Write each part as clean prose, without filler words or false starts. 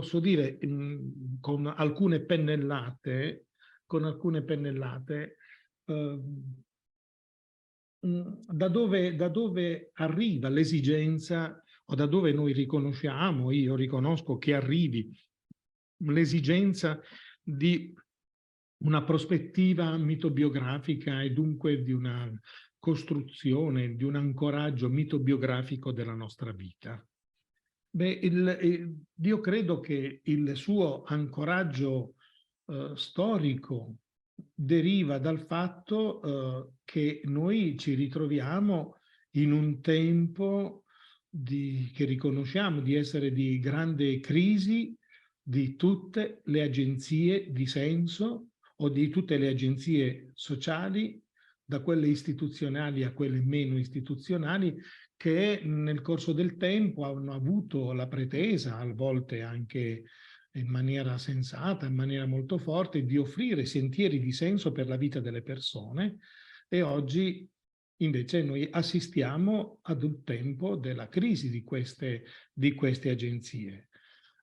posso dire con alcune pennellate, da dove arriva l'esigenza, o da dove noi riconosciamo, io riconosco che arrivi l'esigenza di una prospettiva mitobiografica e dunque di una costruzione, di un ancoraggio mitobiografico della nostra vita. Beh, io credo che il suo ancoraggio storico deriva dal fatto che noi ci ritroviamo in un tempo che riconosciamo di essere di grande crisi di tutte le agenzie di senso o di tutte le agenzie sociali, da quelle istituzionali a quelle meno istituzionali, che nel corso del tempo hanno avuto la pretesa, a volte anche in maniera sensata, in maniera molto forte, di offrire sentieri di senso per la vita delle persone, e oggi invece noi assistiamo ad un tempo della crisi di queste agenzie.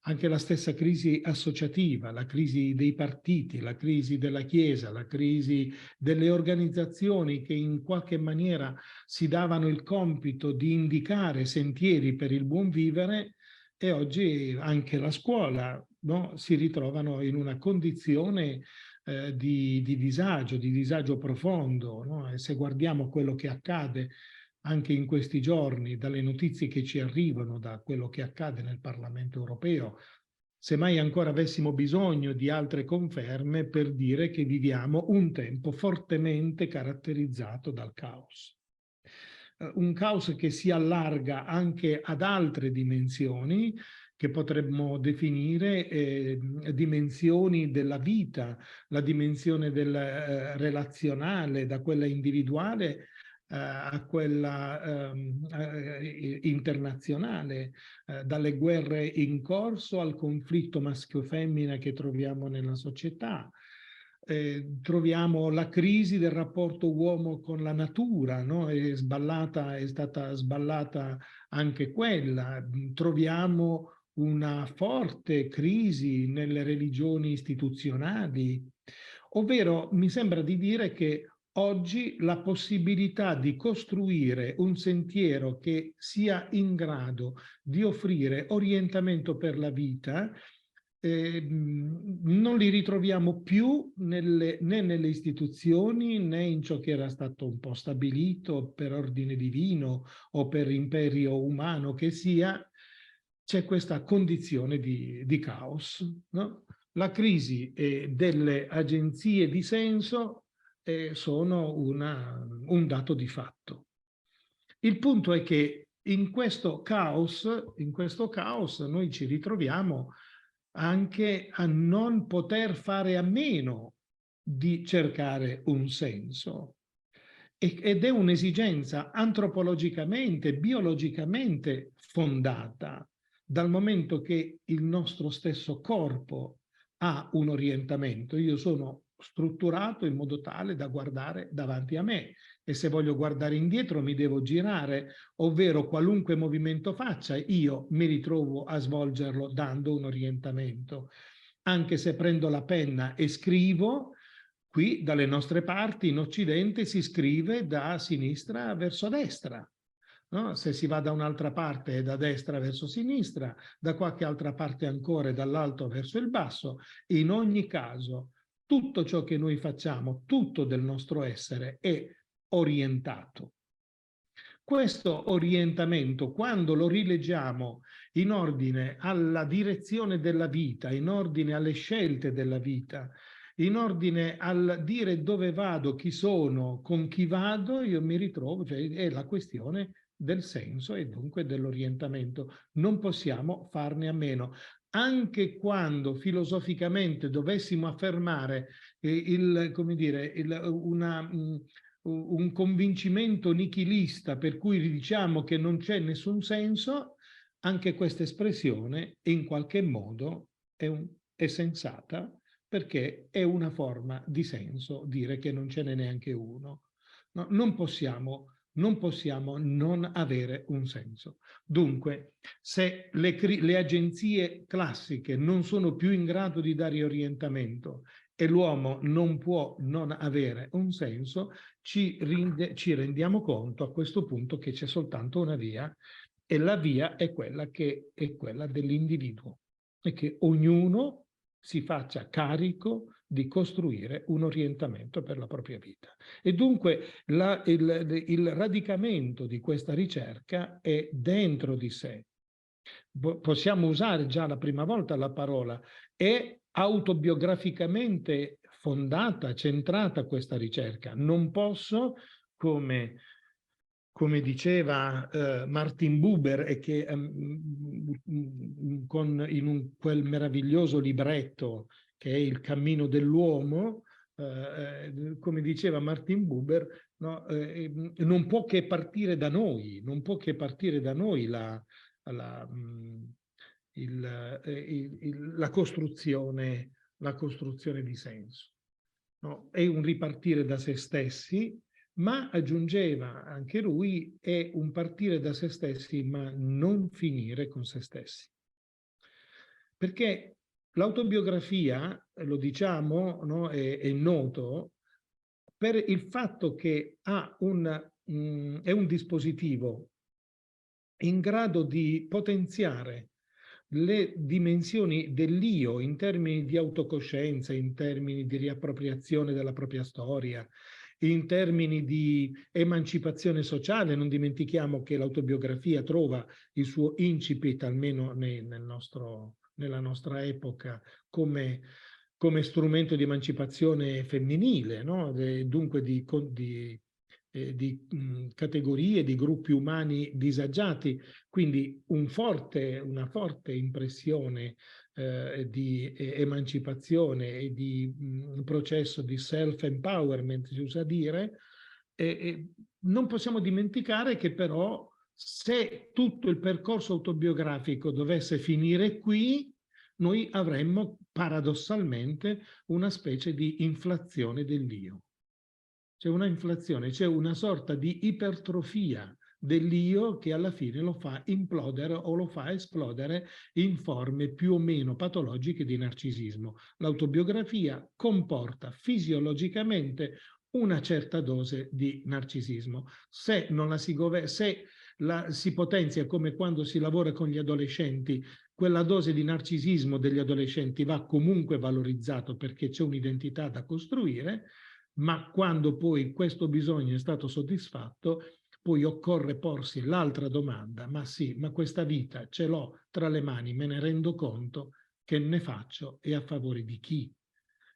Anche la stessa crisi associativa, la crisi dei partiti, la crisi della Chiesa, la crisi delle organizzazioni che in qualche maniera si davano il compito di indicare sentieri per il buon vivere, e oggi anche la scuola, no, si ritrovano in una condizione di disagio profondo, no? E se guardiamo quello che accade anche in questi giorni, dalle notizie che ci arrivano, da quello che accade nel Parlamento europeo, semmai ancora avessimo bisogno di altre conferme per dire che viviamo un tempo fortemente caratterizzato dal caos. Un caos che si allarga anche ad altre dimensioni che potremmo definire dimensioni della vita, la dimensione del relazionale, da quella individuale a quella internazionale, dalle guerre in corso al conflitto maschio-femmina che troviamo nella società. Troviamo la crisi del rapporto uomo con la natura, no? È stata sballata anche quella. Troviamo una forte crisi nelle religioni istituzionali, ovvero mi sembra di dire che oggi la possibilità di costruire un sentiero che sia in grado di offrire orientamento per la vita non li ritroviamo più né nelle istituzioni né in ciò che era stato un po' stabilito per ordine divino o per imperio umano che sia. C'è questa condizione di caos, no? La crisi delle agenzie di senso sono un dato di fatto. Il punto è che in questo caos noi ci ritroviamo anche a non poter fare a meno di cercare un senso. Ed è un'esigenza antropologicamente, biologicamente fondata, dal momento che il nostro stesso corpo ha un orientamento. Io sono strutturato in modo tale da guardare davanti a me, e se voglio guardare indietro mi devo girare, ovvero qualunque movimento faccia, io mi ritrovo a svolgerlo dando un orientamento. Anche se prendo la penna e scrivo, qui dalle nostre parti in Occidente si scrive da sinistra verso destra. No? Se si va da un'altra parte è da destra verso sinistra, da qualche altra parte ancora è dall'alto verso il basso. In ogni caso, tutto ciò che noi facciamo, tutto del nostro essere è orientato. Questo orientamento, quando lo rileggiamo in ordine alla direzione della vita, in ordine alle scelte della vita, in ordine al dire dove vado, chi sono, con chi vado, io mi ritrovo, cioè è la questione del senso e dunque dell'orientamento. Non possiamo farne a meno. Anche quando filosoficamente dovessimo affermare un convincimento nichilista per cui diciamo che non c'è nessun senso, anche questa espressione in qualche modo è sensata, perché è una forma di senso dire che non ce n'è neanche uno. No, non possiamo non possiamo non avere un senso. Dunque, se le agenzie classiche non sono più in grado di dare orientamento e l'uomo non può non avere un senso, ci rendiamo conto a questo punto che c'è soltanto una via, e la via è quella dell'individuo, e che ognuno si faccia carico di costruire un orientamento per la propria vita. E dunque il radicamento di questa ricerca è dentro di sé. Possiamo usare già la prima volta la parola, è autobiograficamente fondata, centrata questa ricerca. Non posso, come diceva Martin Buber, e che quel meraviglioso libretto che è Il cammino dell'uomo, come diceva Martin Buber, no, non può che partire da noi, non può che partire da noi la costruzione di senso. No? È un ripartire da se stessi, ma aggiungeva anche lui, è un partire da se stessi, ma non finire con se stessi. Perché l'autobiografia, lo diciamo, no, è noto per il fatto che è un dispositivo in grado di potenziare le dimensioni dell'io in termini di autocoscienza, in termini di riappropriazione della propria storia, in termini di emancipazione sociale. Non dimentichiamo che l'autobiografia trova il suo incipit, almeno nella nostra epoca, come strumento di emancipazione femminile, no? Dunque di categorie, di gruppi umani disagiati, quindi una forte impressione di emancipazione e di processo di self-empowerment, si usa dire. Non possiamo dimenticare che però, se tutto il percorso autobiografico dovesse finire qui, noi avremmo paradossalmente una specie di inflazione dell'io. C'è una inflazione, c'è una sorta di ipertrofia dell'io che alla fine lo fa implodere o lo fa esplodere in forme più o meno patologiche di narcisismo. L'autobiografia comporta fisiologicamente una certa dose di narcisismo. Se non la si potenzia, come quando si lavora con gli adolescenti, quella dose di narcisismo degli adolescenti va comunque valorizzato perché c'è un'identità da costruire. Ma quando poi questo bisogno è stato soddisfatto, poi occorre porsi l'altra domanda: ma sì, ma questa vita ce l'ho tra le mani, me ne rendo conto, che ne faccio e a favore di chi?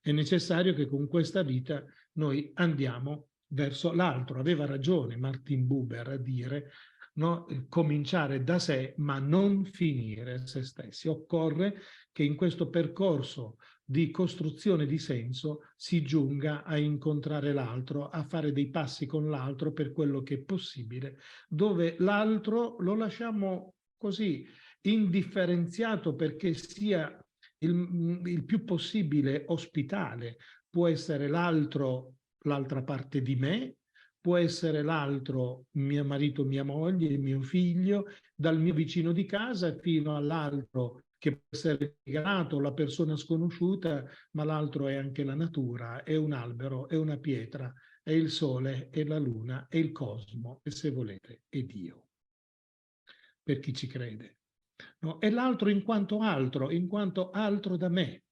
È necessario che con questa vita noi andiamo verso l'altro. Aveva ragione Martin Buber a dire, no, cominciare da sé ma non finire se stessi. Occorre che in questo percorso di costruzione di senso si giunga a incontrare l'altro, a fare dei passi con l'altro per quello che è possibile, dove l'altro lo lasciamo così indifferenziato perché sia il più possibile ospitale. Può essere l'altra parte di me, può essere l'altro mio marito, mia moglie, mio figlio, dal mio vicino di casa fino all'altro che può essere legato, la persona sconosciuta, ma l'altro è anche la natura, è un albero, è una pietra, è il sole, è la luna, è il cosmo, e se volete è Dio, per chi ci crede. No? E l'altro in quanto altro da me.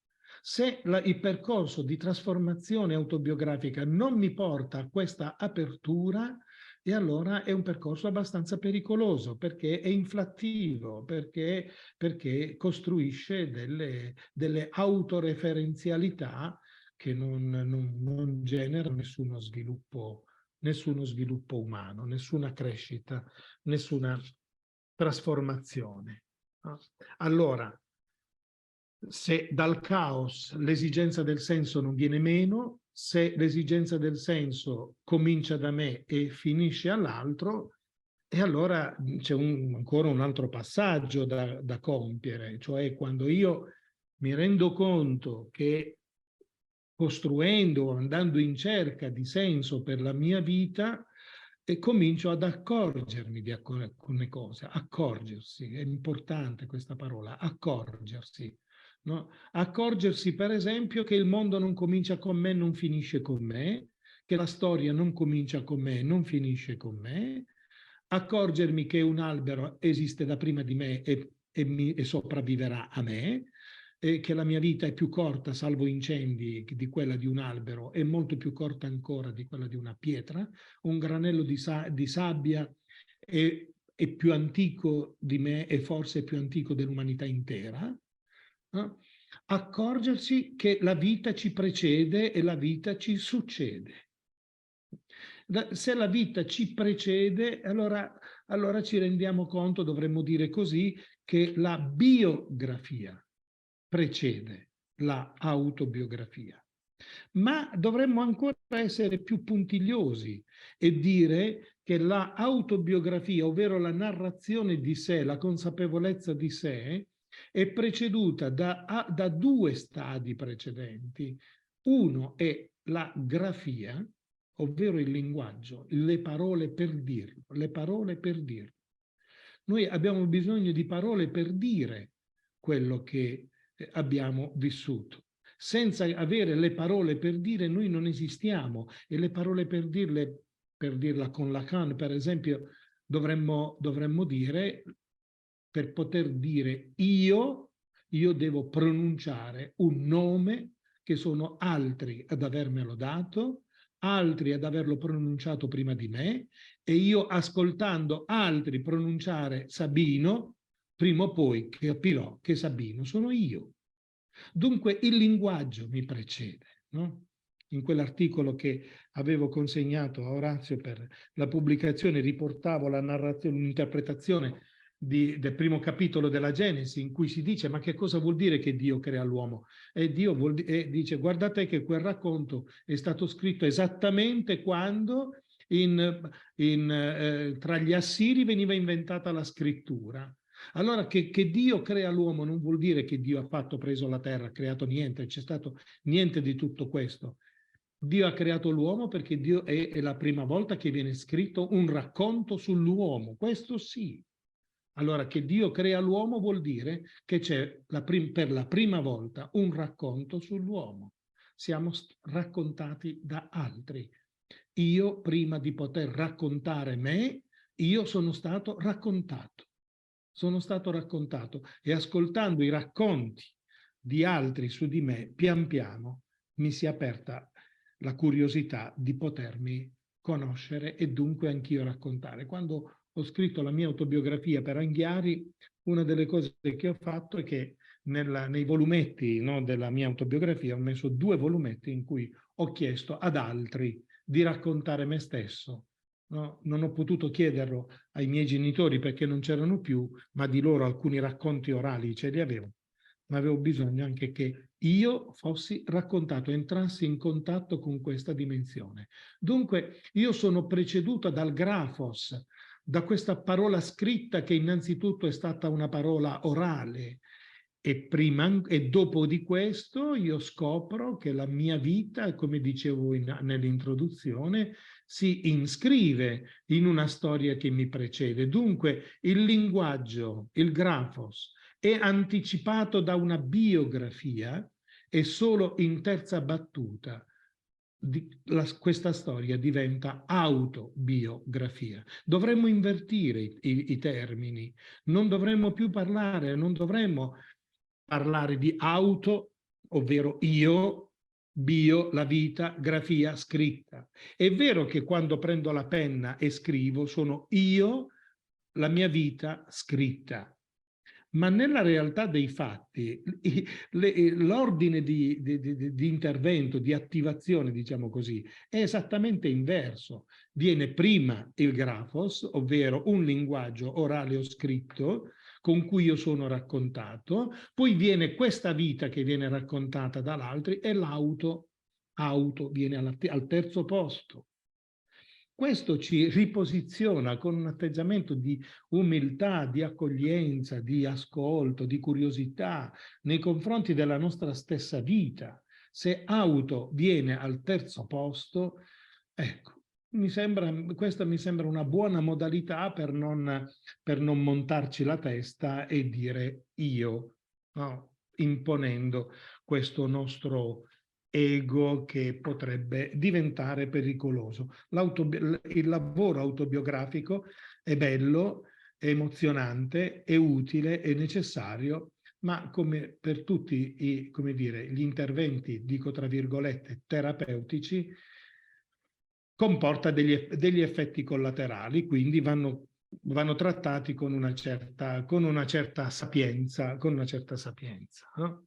Se il percorso di trasformazione autobiografica non mi porta a questa apertura, e allora è un percorso abbastanza pericoloso, perché è inflattivo, perché costruisce delle autoreferenzialità che non generano nessuno sviluppo umano, nessuna crescita, nessuna trasformazione. Allora, se dal caos l'esigenza del senso non viene meno, se l'esigenza del senso comincia da me e finisce all'altro, e allora c'è ancora un altro passaggio da compiere, cioè quando io mi rendo conto che costruendo, andando in cerca di senso per la mia vita, e comincio ad accorgermi di alcune cose. Accorgersi, è importante questa parola, accorgersi. No? Accorgersi, per esempio, che il mondo non comincia con me, non finisce con me, che la storia non comincia con me, non finisce con me. Accorgermi che un albero esiste da prima di me e sopravviverà a me, e che la mia vita è più corta, salvo incendi, di quella di un albero, e molto più corta ancora di quella di una pietra. Un granello di sabbia è più antico di me e forse più antico dell'umanità intera. No? Accorgersi che la vita ci precede e la vita ci succede. Se la vita ci precede, allora ci rendiamo conto, dovremmo dire così, che la biografia precede la autobiografia. Ma dovremmo ancora essere più puntigliosi e dire che la autobiografia, ovvero la narrazione di sé, la consapevolezza di sé, è preceduta da due stadi precedenti. Uno è la grafia, ovvero il linguaggio, le parole per dirlo, le parole per dirlo. Noi abbiamo bisogno di parole per dire quello che abbiamo vissuto. Senza avere le parole per dire noi non esistiamo, e le parole per dirla con Lacan, per esempio, dovremmo dire, per poter dire io devo pronunciare un nome che sono altri ad avermelo dato, altri ad averlo pronunciato prima di me, e io, ascoltando altri pronunciare Sabino, prima o poi capirò che Sabino sono io. Dunque il linguaggio mi precede, no? In quell'articolo che avevo consegnato a Orazio per la pubblicazione riportavo la narrazione, un'interpretazione del primo capitolo della Genesi, in cui si dice: ma che cosa vuol dire che Dio crea l'uomo? E Dio dice: guardate che quel racconto è stato scritto esattamente quando tra gli Assiri veniva inventata la scrittura. Allora che Dio crea l'uomo non vuol dire che Dio ha preso la terra, ha creato niente, c'è stato niente di tutto questo. Dio ha creato l'uomo perché Dio è la prima volta che viene scritto un racconto sull'uomo, questo sì. Allora che Dio crea l'uomo vuol dire che c'è per la prima volta un racconto sull'uomo. Siamo raccontati da altri. Io, prima di poter raccontare me, io sono stato raccontato. Sono stato raccontato, e ascoltando i racconti di altri su di me, pian piano mi si è aperta la curiosità di potermi conoscere e dunque anch'io raccontare. Quando ho scritto la mia autobiografia per Anghiari, una delle cose che ho fatto è che nei volumetti, no, della mia autobiografia ho messo 2 volumetti in cui ho chiesto ad altri di raccontare me stesso. No, non ho potuto chiederlo ai miei genitori perché non c'erano più, ma di loro alcuni racconti orali ce li avevo. Ma avevo bisogno anche che io fossi raccontato, entrassi in contatto con questa dimensione. Dunque io sono preceduto dal grafos, da questa parola scritta che innanzitutto è stata una parola orale, e dopo di questo io scopro che la mia vita, come dicevo nell'introduzione, si iscrive in una storia che mi precede. Dunque il linguaggio, il grafos, è anticipato da una biografia e solo in terza battuta questa storia diventa autobiografia. Dovremmo invertire i termini, non dovremmo più non dovremmo parlare di auto, ovvero io, bio, la vita, grafia, scritta. È vero che quando prendo la penna e scrivo sono io, la mia vita scritta, ma nella realtà dei fatti l'ordine di intervento, di attivazione, diciamo così, è esattamente inverso. Viene prima il grafos, ovvero un linguaggio orale o scritto con cui io sono raccontato, poi viene questa vita che viene raccontata dall'altro e l'auto viene al terzo posto. Questo ci riposiziona con un atteggiamento di umiltà, di accoglienza, di ascolto, di curiosità nei confronti della nostra stessa vita. Se auto viene al terzo posto, ecco, questa mi sembra una buona modalità per non montarci la testa e dire io, no? Imponendo questo nostro ego che potrebbe diventare pericoloso. Il lavoro autobiografico è bello, è emozionante, è utile, è necessario, ma come per tutti come dire, gli interventi, dico tra virgolette, terapeutici, comporta degli effetti collaterali, quindi vanno trattati con una certa sapienza, no?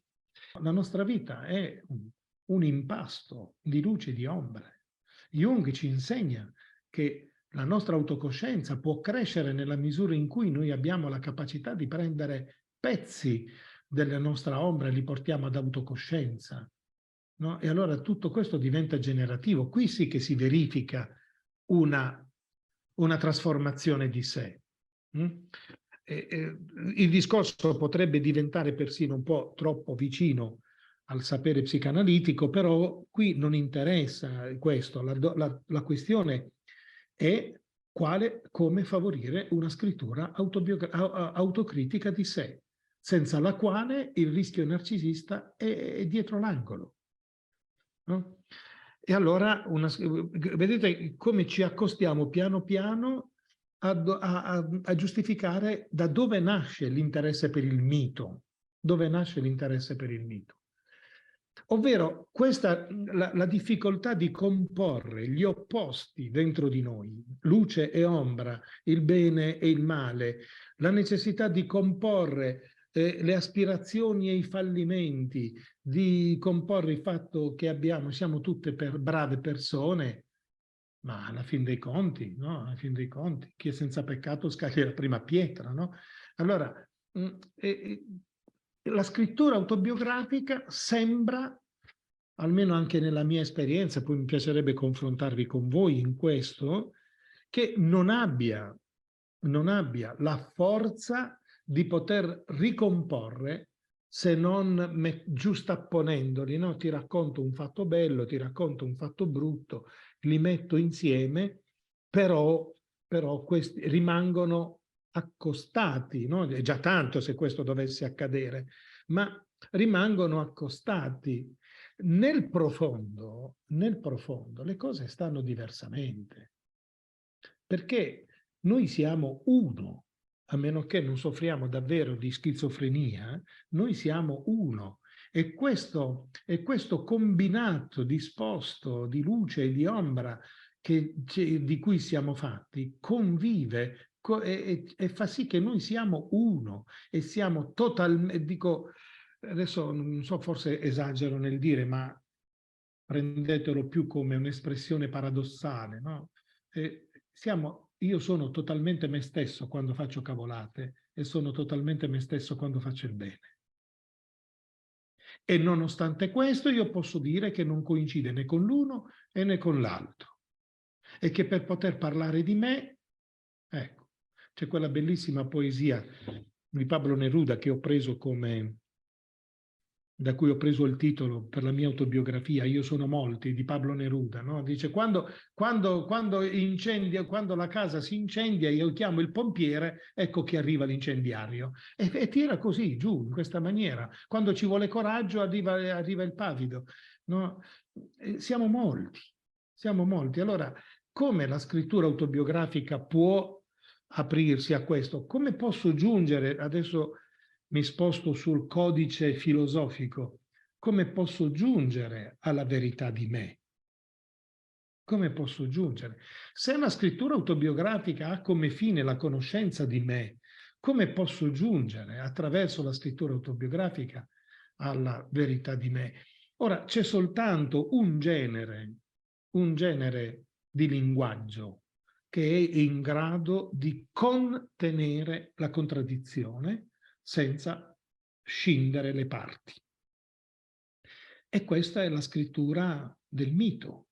La nostra vita è un impasto di luce e di ombre. Jung ci insegna che la nostra autocoscienza può crescere nella misura in cui noi abbiamo la capacità di prendere pezzi della nostra ombra e li portiamo ad autocoscienza, no? E allora tutto questo diventa generativo. Qui sì che si verifica una trasformazione di sé. Il discorso potrebbe diventare persino un po' troppo vicino al sapere psicanalitico, però qui non interessa questo. La questione è come favorire una scrittura autocritica di sé, senza la quale il rischio narcisista è dietro l'angolo. No? E allora, vedete come ci accostiamo piano piano a giustificare da dove nasce l'interesse per il mito. Dove nasce l'interesse per il mito? Ovvero la difficoltà di comporre gli opposti dentro di noi, luce e ombra, il bene e il male, la necessità di comporre le aspirazioni e i fallimenti, di comporre il fatto che siamo tutte brave persone, ma alla fin dei conti, no? Alla fin dei conti, chi è senza peccato scaglia la prima pietra, no? Allora, la scrittura autobiografica sembra, almeno anche nella mia esperienza, poi mi piacerebbe confrontarvi con voi in questo, che non abbia la forza di poter ricomporre se non giustapponendoli, no? Ti racconto un fatto bello, ti racconto un fatto brutto, li metto insieme, però questi rimangono accostati, no? È già tanto se questo dovesse accadere, ma rimangono accostati. Nel profondo, le cose stanno diversamente, perché noi siamo uno, a meno che non soffriamo davvero di schizofrenia, noi siamo uno. E questo combinato disposto di luce e di ombra di cui siamo fatti convive e fa sì che noi siamo uno e siamo totalmente, dico, adesso non so, forse esagero nel dire, ma prendetelo più come un'espressione paradossale, no? Io sono totalmente me stesso quando faccio cavolate e sono totalmente me stesso quando faccio il bene. E nonostante questo io posso dire che non coincide né con l'uno né con l'altro. E che per poter parlare di me, ecco, c'è quella bellissima poesia di Pablo Neruda che ho preso da cui ho preso il titolo per la mia autobiografia, Io sono molti, di Pablo Neruda, no? Dice, quando la casa si incendia, io chiamo il pompiere, ecco che arriva l'incendiario. E tira così, giù, in questa maniera. Quando ci vuole coraggio, arriva il pavido. No? Siamo molti. Allora, come la scrittura autobiografica può aprirsi a questo? Come posso giungere, adesso mi sposto sul codice filosofico, come posso giungere alla verità di me? Come posso giungere? Se una scrittura autobiografica ha come fine la conoscenza di me, come posso giungere attraverso la scrittura autobiografica alla verità di me? Ora, c'è soltanto un genere di linguaggio che è in grado di contenere la contraddizione senza scindere le parti. E questa è la scrittura del mito,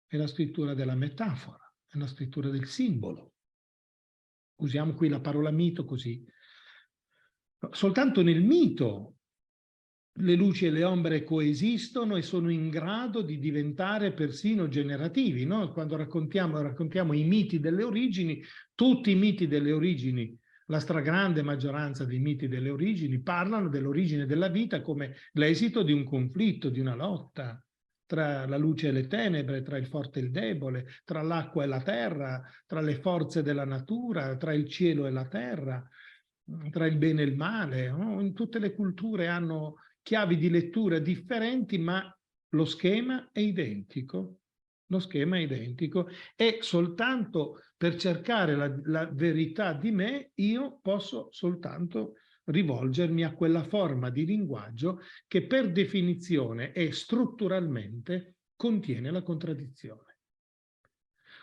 è la scrittura della metafora, è la scrittura del simbolo. Usiamo qui la parola mito così. Soltanto nel mito le luci e le ombre coesistono e sono in grado di diventare persino generativi, no? Quando raccontiamo i miti delle origini, tutti i miti delle origini, la stragrande maggioranza dei miti delle origini parlano dell'origine della vita come l'esito di un conflitto, di una lotta tra la luce e le tenebre, tra il forte e il debole, tra l'acqua e la terra, tra le forze della natura, tra il cielo e la terra, tra il bene e il male. No? In tutte le culture hanno chiavi di lettura differenti, ma lo schema è identico. Lo schema è identico e soltanto per cercare la verità di me io posso soltanto rivolgermi a quella forma di linguaggio che per definizione e strutturalmente contiene la contraddizione.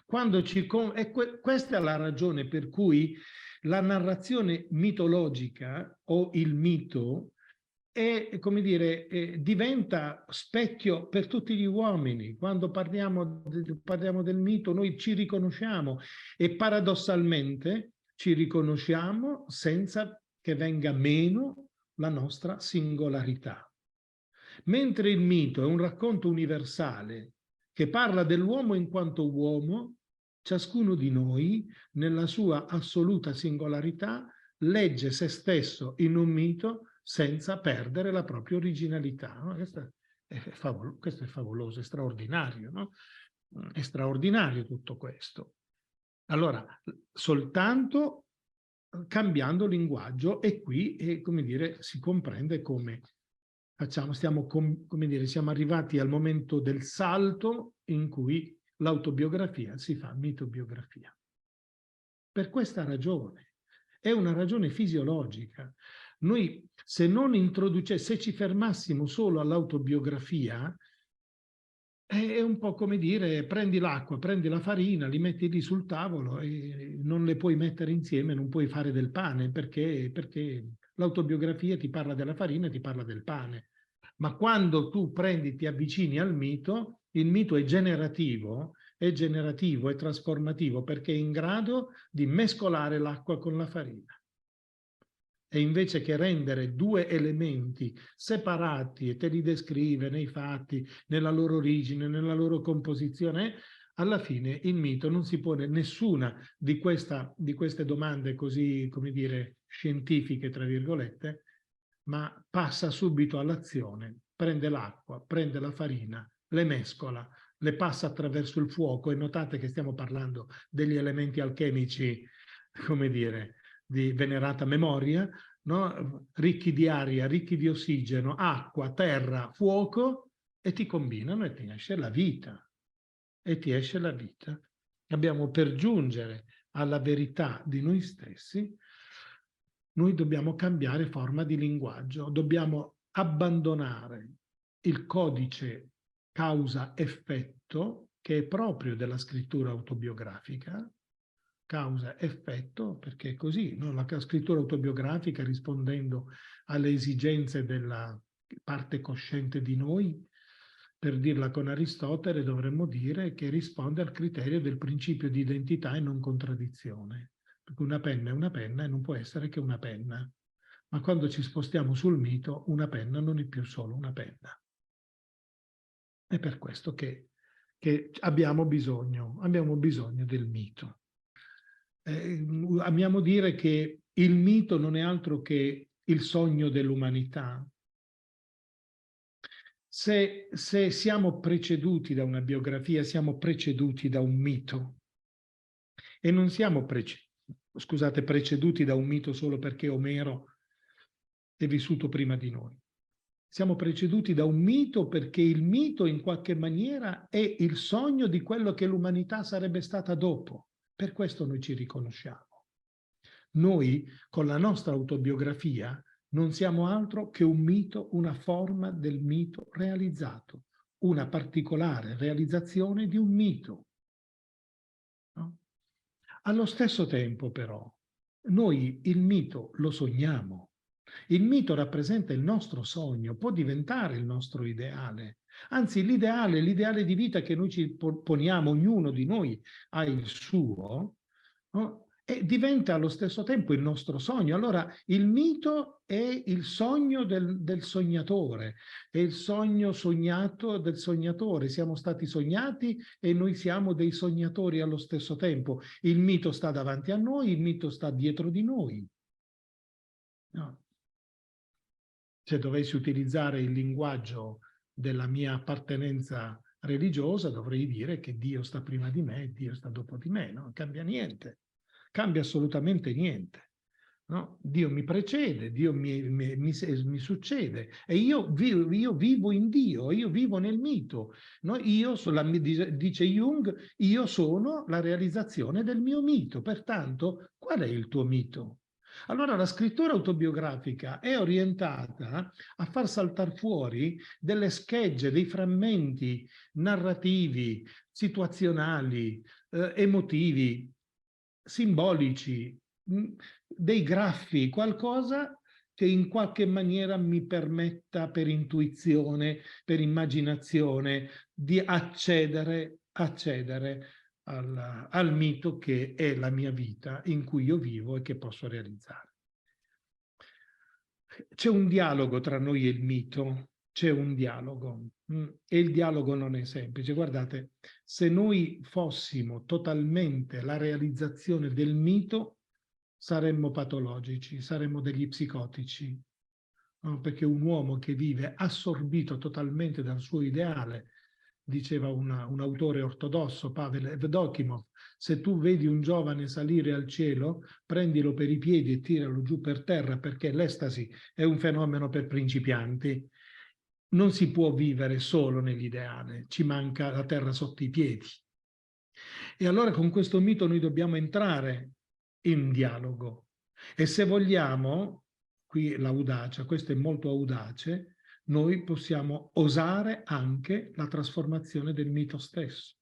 Questa è la ragione per cui la narrazione mitologica o il mito è, come dire, diventa specchio per tutti gli uomini. Quando parliamo del mito noi ci riconosciamo e paradossalmente ci riconosciamo senza che venga meno la nostra singolarità. Mentre il mito è un racconto universale che parla dell'uomo in quanto uomo, ciascuno di noi, nella sua assoluta singolarità, legge se stesso in un mito senza perdere la propria originalità. No? Questo è favoloso, è straordinario, no? È straordinario tutto questo. Allora, soltanto cambiando linguaggio, e qui, come dire, si comprende come siamo arrivati al momento del salto in cui l'autobiografia si fa mitobiografia. Per questa ragione, è una ragione fisiologica. Noi, se ci fermassimo solo all'autobiografia, è un po' come dire, prendi l'acqua, prendi la farina, li metti lì sul tavolo e non le puoi mettere insieme, non puoi fare del pane, perché l'autobiografia ti parla della farina e ti parla del pane. Ma quando tu ti avvicini al mito, il mito è generativo, è trasformativo, perché è in grado di mescolare l'acqua con la farina. E invece che rendere due elementi separati e te li descrive nei fatti, nella loro origine, nella loro composizione, alla fine il mito non si pone nessuna di queste domande così, come dire, scientifiche, tra virgolette, ma passa subito all'azione, prende l'acqua, prende la farina, le mescola, le passa attraverso il fuoco, e notate che stiamo parlando degli elementi alchemici, come dire, di venerata memoria, no? Ricchi di aria, ricchi di ossigeno, acqua, terra, fuoco, e ti combinano e ti esce la vita. E ti esce la vita. Abbiamo, per giungere alla verità di noi stessi, noi dobbiamo cambiare forma di linguaggio, dobbiamo abbandonare il codice causa-effetto che è proprio della scrittura autobiografica, causa-effetto, perché è così, no? La scrittura autobiografica, rispondendo alle esigenze della parte cosciente di noi, per dirla con Aristotele, dovremmo dire che risponde al criterio del principio di identità e non contraddizione. Perché una penna è una penna e non può essere che una penna. Ma quando ci spostiamo sul mito, una penna non è più solo una penna. È per questo che abbiamo bisogno del mito. Amiamo dire che il mito non è altro che il sogno dell'umanità. Se siamo preceduti da una biografia, siamo preceduti da un mito. E non siamo preceduti da un mito solo perché Omero è vissuto prima di noi. Siamo preceduti da un mito perché il mito in qualche maniera è il sogno di quello che l'umanità sarebbe stata dopo. Per questo noi ci riconosciamo. Noi, con la nostra autobiografia, non siamo altro che un mito, una forma del mito realizzato, una particolare realizzazione di un mito. No? Allo stesso tempo, però, noi il mito lo sogniamo. Il mito rappresenta il nostro sogno, può diventare il nostro ideale. Anzi, l'ideale di vita che noi ci poniamo, ognuno di noi ha il suo, no? e diventa allo stesso tempo il nostro sogno. Allora il mito è il sogno del sognatore, è il sogno sognato del sognatore. Siamo stati sognati e noi siamo dei sognatori allo stesso tempo. Il mito sta davanti a noi, il mito sta dietro di noi. No. Se dovessi utilizzare il linguaggio della mia appartenenza religiosa, dovrei dire che Dio sta prima di me e Dio sta dopo di me. Non cambia niente. Cambia assolutamente niente. No? Dio mi precede, Dio mi succede e io vivo in Dio, io vivo nel mito. No? Dice Jung, io sono la realizzazione del mio mito. Pertanto, qual è il tuo mito? Allora la scrittura autobiografica è orientata a far saltare fuori delle schegge, dei frammenti narrativi, situazionali, emotivi, simbolici, dei graffi, qualcosa che in qualche maniera mi permetta per intuizione, per immaginazione, di accedere al mito che è la mia vita, in cui io vivo e che posso realizzare. C'è un dialogo tra noi e il mito, c'è un dialogo, e il dialogo non è semplice. Guardate, se noi fossimo totalmente la realizzazione del mito, saremmo patologici, saremmo degli psicotici, no? Perché un uomo che vive assorbito totalmente dal suo ideale, diceva un autore ortodosso, Pavel Evdokimov, se tu vedi un giovane salire al cielo, prendilo per i piedi e tiralo giù per terra, perché l'estasi è un fenomeno per principianti. Non si può vivere solo nell'ideale, ci manca la terra sotto i piedi. E allora con questo mito noi dobbiamo entrare in dialogo. E se vogliamo, qui l'audacia, questo è molto audace, noi possiamo osare anche la trasformazione del mito stesso.